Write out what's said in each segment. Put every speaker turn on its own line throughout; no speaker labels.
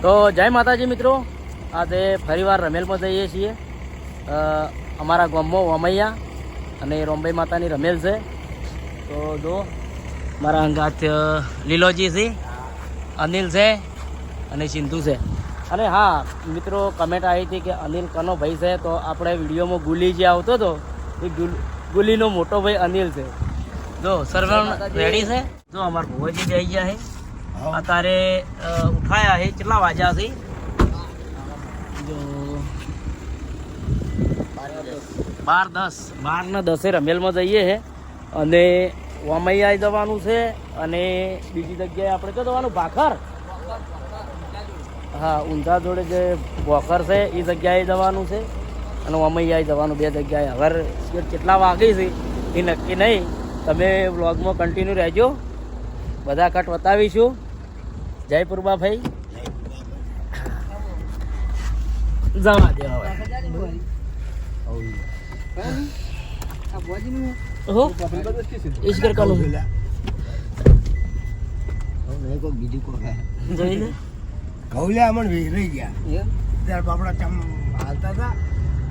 તો જય માતાજી મિત્રો, આજે ફરીવાર રમેલમાં જઈએ છીએ. અમારા ગામમાં વમૈયા અને રોમભાઈ માતાની રમેલ છે. તો જો મારા અંગાત લીલોજી છે, અનિલ છે અને સિંધુ છે. અને હા મિત્રો, કમેન્ટ આવી હતી કે અનિલ કનો ભાઈ છે. તો આપણે વિડીયોમાં ગુલી જે આવતો હતો એ ગુલીનો મોટો ભાઈ અનિલ છે. જો સર્વર રેડી છે. જો અમારા ભુવાજી જઈ ગયા છે અત્યારે, ઉઠાયા છે. કેટલા વાગ્યા છે? જો 12:10 રમેલમાં જઈએ છે. અને વમૈયા જવાનું છે. અને બીજી જગ્યાએ આપણે તો જવાનું ભાખર, હા ઊંઝા જોડે જે ભોખર છે એ જગ્યાએ જવાનું છે. અને વમૈયા જવાનું, બે જગ્યાએ. હવે કેટલા વાગે છે એ નક્કી નહીં. તમે વ્લોગમાં કન્ટિન્યુ રહેજો, બધા કટ બતાવીશું. જય પુરબા ભાઈ, જવા દે હવે. ઈશ્વર કાનું
બીજું કોઈ
જોઈ લે.
ઘઉલ્યા અમને રહી ગયા ત્યારે બાપડા ચમ હાલતા હતા,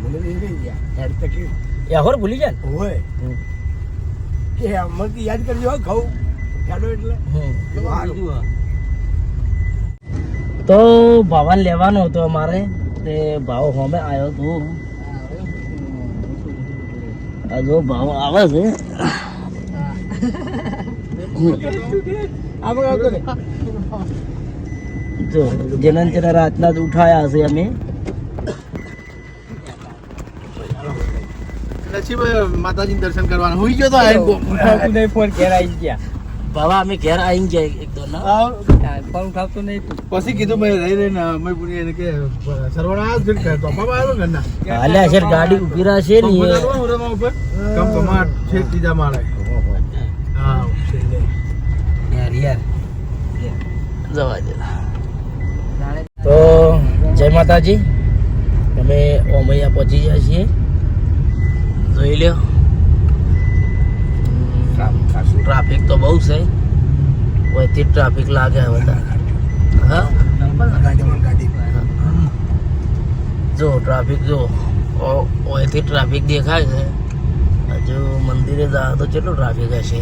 મને રહી ગયા તકલીફ
યાહોર ભૂલી જાય
હોય કે અમને યાદ કરજો ઘઉં ખેડો એટલે.
તો ભાવાને લેવાનો હતો અમારે, તે ભાવ હોમે આવ્યો હતો. આ જો ભાવ આવે છે. જો જેના જેના રાતના જ ઉઠાયા છે અમે.
માતાજી દર્શન કરવાનું હોઈ ગયો તો ફોન ઘેર આવી ગયા.
બાબા અમે ઘેર આવી જાય એકદમ
ફોન ઉઠાવતો નહીં. પછી કીધું ભાઈ રહી રહીને અમે પૂરી એને કે સરવાળા આવ્યો તો આવ્યો ઘરના
હાલ્યા છે. ગાડી ઉભી રહેશે ને
ઉપર કમ કમાટ છે ત્રીજા માળે. હા
યાર યાર જવા દે. તો જય માતાજી, અમે ઓમૈયા પહોંચી ગયા છીએ. જોઈ લ્યો, ટ્રાફિક તો બહુ છે. ઓયથી ટ્રાફિક લાગે વધારે. હા જો ટ્રાફિક જો ઓયથી ટ્રાફિક દેખાય છે. હજુ મંદિરે જાય તો કેટલું ટ્રાફિક હશે.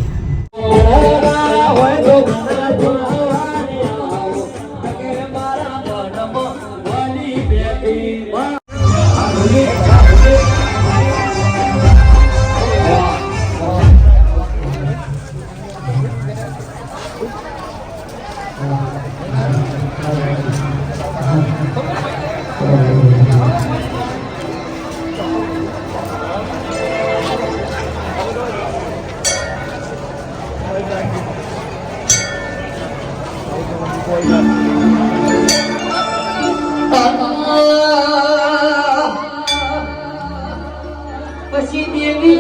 પછી દેવી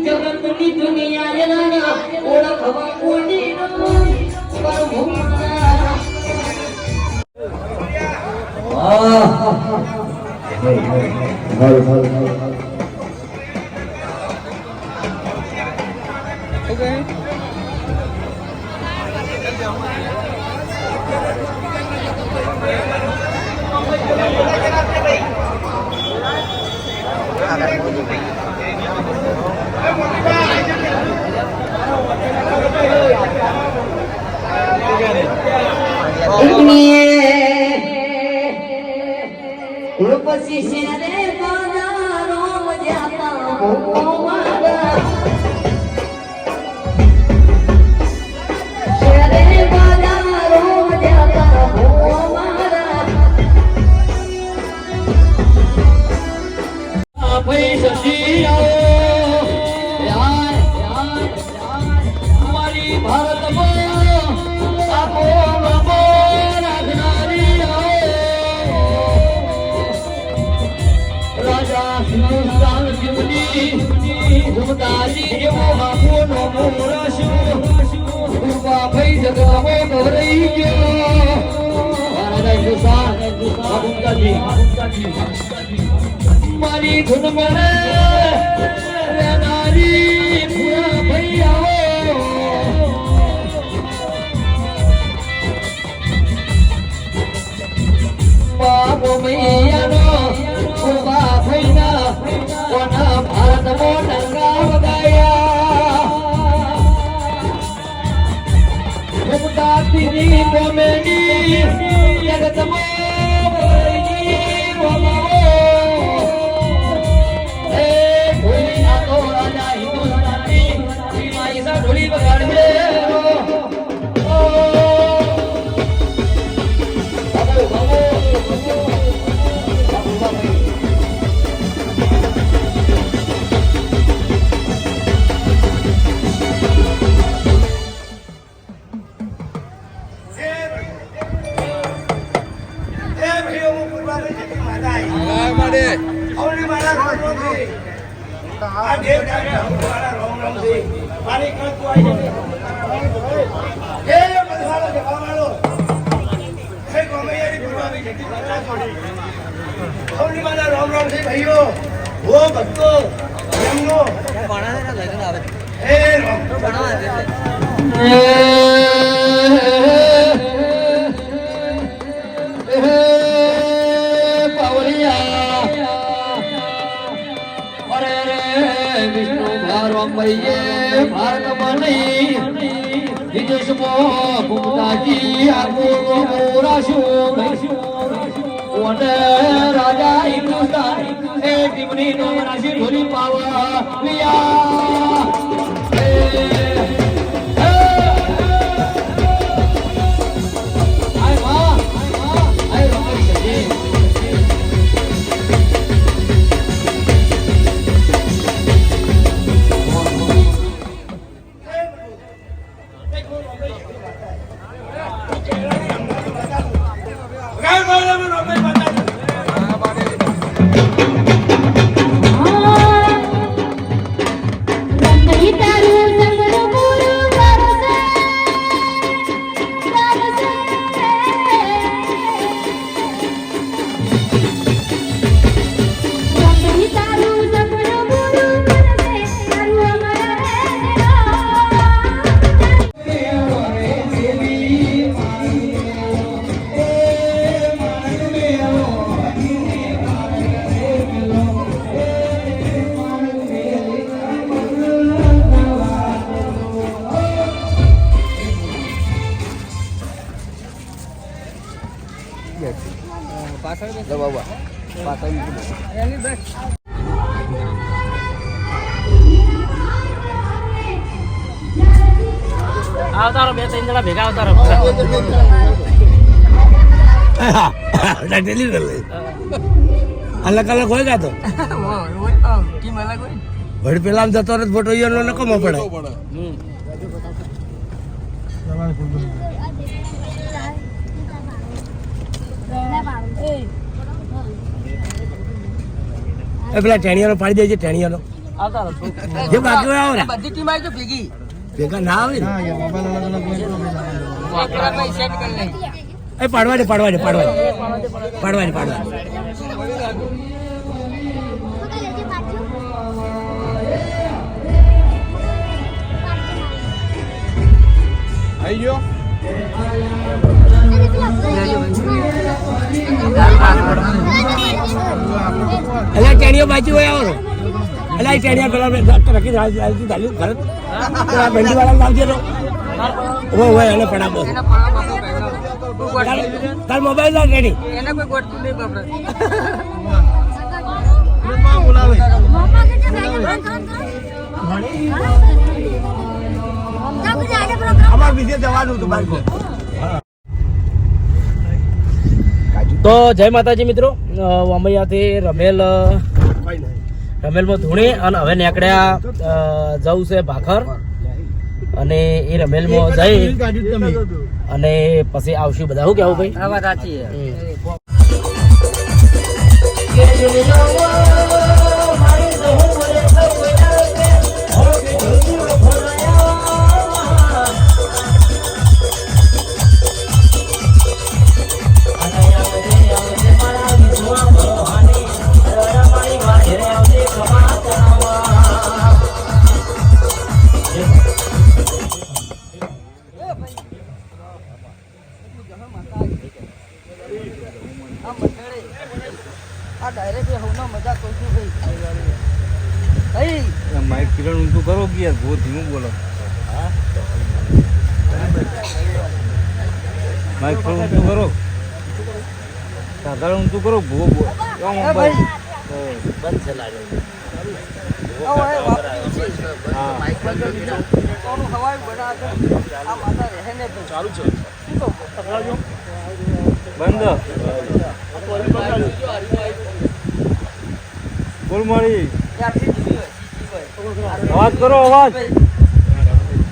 જગતની દુનિયા ઓળખવા કોની પછી શેરે બજારો જાતા ભૂકો મારા શેરે બજારો જાતા ભૂકો મારા ભાઈ શશી મારી ભારતમાં આપો નમો રાખનારી રાજા હિન્દુસ્તાન શિવની ગુમદાજી એવો આપો નમો રાશું ગુરબા ભાઈ જગરામો ગૌરઈ ગયો રાજા હિન્દુસ્તાન ગુમદાજી મારી ધૂન મને નારી પૂરા ભાઈ આવો બાબો મૈયાનો પૂરા ભાઈના કોના ભારત મોટંગા વગાયા મુક્તાતીની કોમેડી જગતમાં બોલની બોલાવો ઢોલી બગાડજે
ભાઈઓ ઓ ભક્તો એમનો વિષ્ણુ ભારત ભારતમાં નહીં વિદેશમાં ભૂમતાજી આપો રાશું રાજા હિન્દુસ્તાન એ ટીમની નો રાશિ ઢોલી પાવા
આવતારો બે ત્રણ જણા ભેગા આવતારો
અલગ અલગ હોય કા તો વળી પેલા જતો રહે ફોટો નકમો પડે પેલા ટેણિયાનો પાડી દેજે ટેણિયાનો જે બાકી હોય આવો ને
બધી ટીમ આવી તો ભેગી
ભેગા ના આવે ને પાડવા આઈ ગયો અલ્યા ટેણીઓ બાજુ હોય આવો અલ્યા ટેણીયા પેલા રખી ઘર ભંડી વાળા લાવજે તો હોય એને પડાવો
તાર મોબાઈલ ના રેડી
એને કોઈ ગોઠતું નહીં બાપરે
બોલાવે અમાર બીજે જવાનું હતું બાઈકો
તો જય માતાજી મિત્રો વમૈયાથી રમેલમાં ધૂણી અને હવે નીકળ્યા જવું છે ભાખર અને એ રમેલમાં જઈ અને પછી આવશું બધા શું કેવું ભાઈ
આ વાત સાચી આ ડાયરેક્ટ હોના મજા કહું છું ભાઈ
માઇક કિરણ ઊંચું કરો કે યાર બહુ ધીમું બોલો માઇક થોડું ઊંચું કરો સાધારણ ઊંચું કરો બહુ
ભાઈ
બંધ છે લાગ્યો
બંધ બોલ મારી અવાજ કરો અવાજ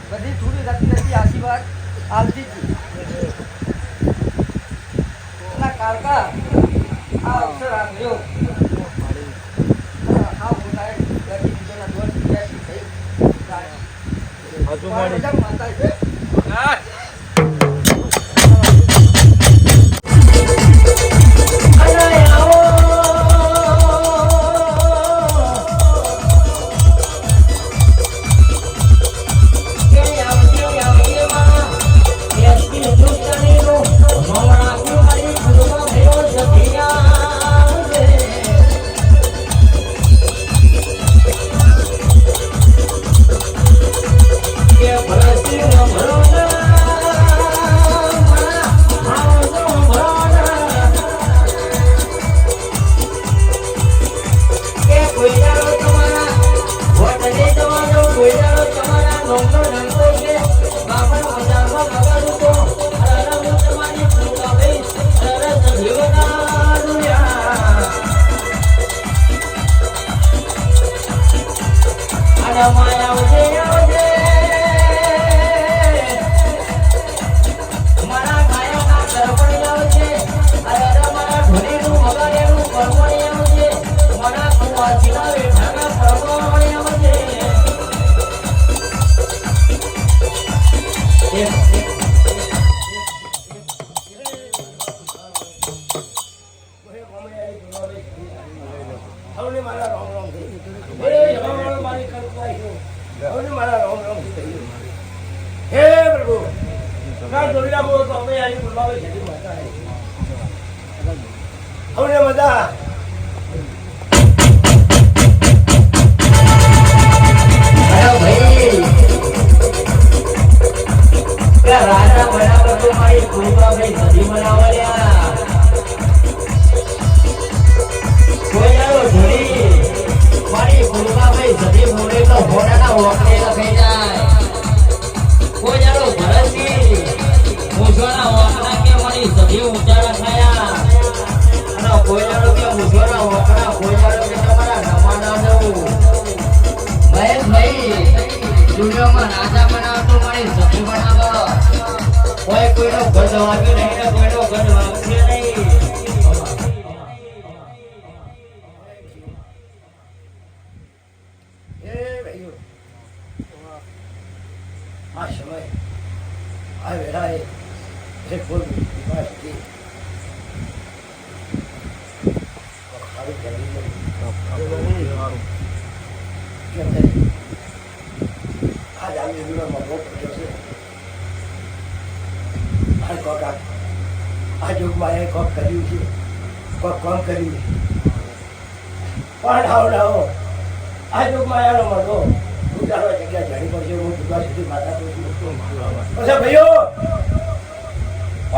બધી થોડી નથી આશીર્વાદ આવતી ના કાકા આ અવસર આપ્યો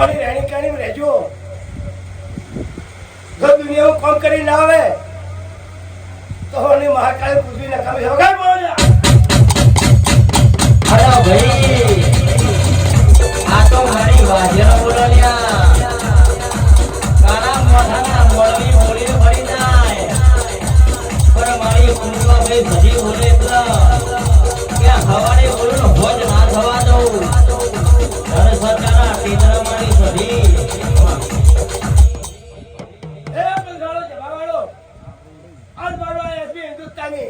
થોડી રહેણી કહેણી રહેજો. જો દુનિયામાં કામ કરી ના આવે તો મને મહાકાળી પૃથ્વી નકામી વગર બોલ્યા.
અરે ભાઈ આ તો મારી વાજેનો બોલ્યા કારા મોઢાના મોળવી બોલીને મરી જાય પણ મારી કુંડવા ભાઈ ભજી બોલે કે હવારે બોલું ને હોજ ના થવા દઉં ધન સરકારના ટીચરા મારી સધી
એ બંગાળો જવાવાળો આજ મારો એસપી હિન્દુસ્તાની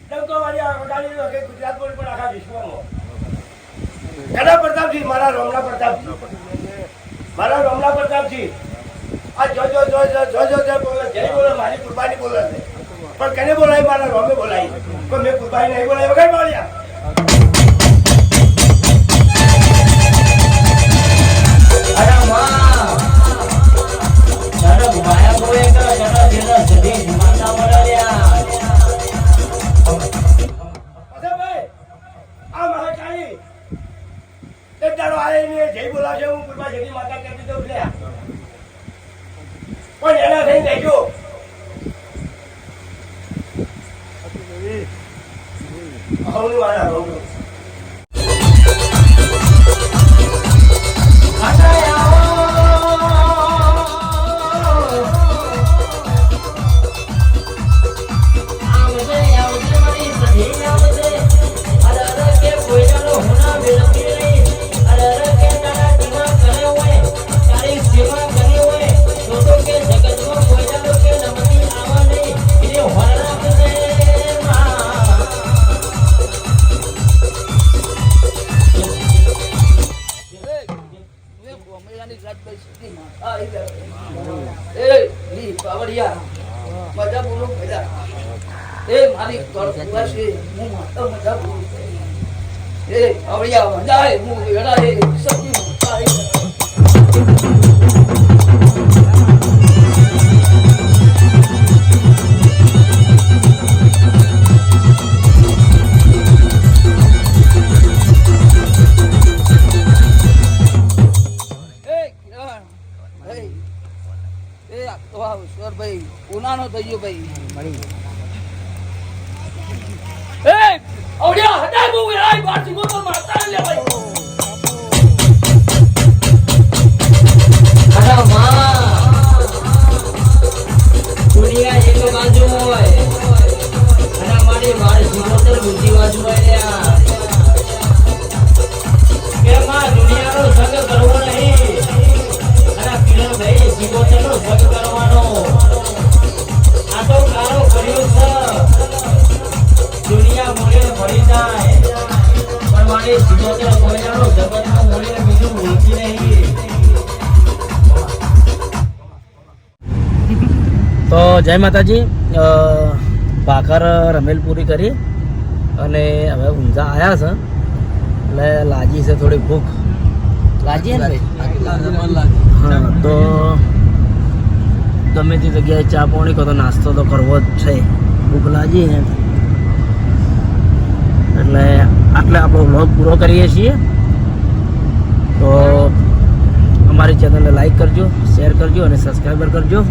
ડંકોવાળી આ વડાલી વખત ગુજરાત બોર્ડ પણ આખા વિશ્વમાં કડા પ્રતાપજી મારા રોમના પ્રતાપજી મારા રોમના પ્રતાપજી આ જો બોલે જય બોલે મારી કુરબાની બોલે છે પણ કને બોલાય મારા રોમે બોલાય પણ મેં કુરબાની નહીં બોલાય વગર બોલ્યા
અરે માં જડક માયા બોલે કે જડક જેના સધી માતા બોલ્યા
અરે ભાઈ આ મહાકાળી એક દાડો આવે ને જય બોલાવશે હું કુરબા જગી માતા કરતી દઉં લ્યા પણ એના થઈને દેજો હવનું વાળા હવનું
ભાઈ ઉનાનો થઈ ગયો ભાઈ
આવડિયા હટાય બહુ એરાય બાર સિંગો તો મારતા લે ભાઈ
અરે માં દુનિયા એક બાજુ હોય અને મારી મારી જીવોતર બીજી બાજુ હોય કે માં દુનિયાનો સંગ કરવો નહીં અને કિરણ ભાઈ જીવોતરનો સંગ કરવાનો આ તો કારો કર્યો છે દુનિયા મોડે ભરી જાય પણ મારી જીવોતર કોઈનાનો જગતમાં મોડે બીજું ભૂલતી નહીં. તો જય માતાજી ભાખર રમેલ પૂરી કરી અને હવે ઊંઝા આવ્યા છે એટલે લાગી છે થોડી ભૂખ લાગી ને હા તો ગમે તે જગ્યાએ ચા પાણી કહો તો નાસ્તો તો કરવો જ છે ભૂખ લાગી ને એટલે આટલે આપણો વ્લોગ પૂરો કરીએ છીએ તો અમારી ચેનલને લાઈક કરજો શેર કરજો અને સબસ્ક્રાઈબર કરજો.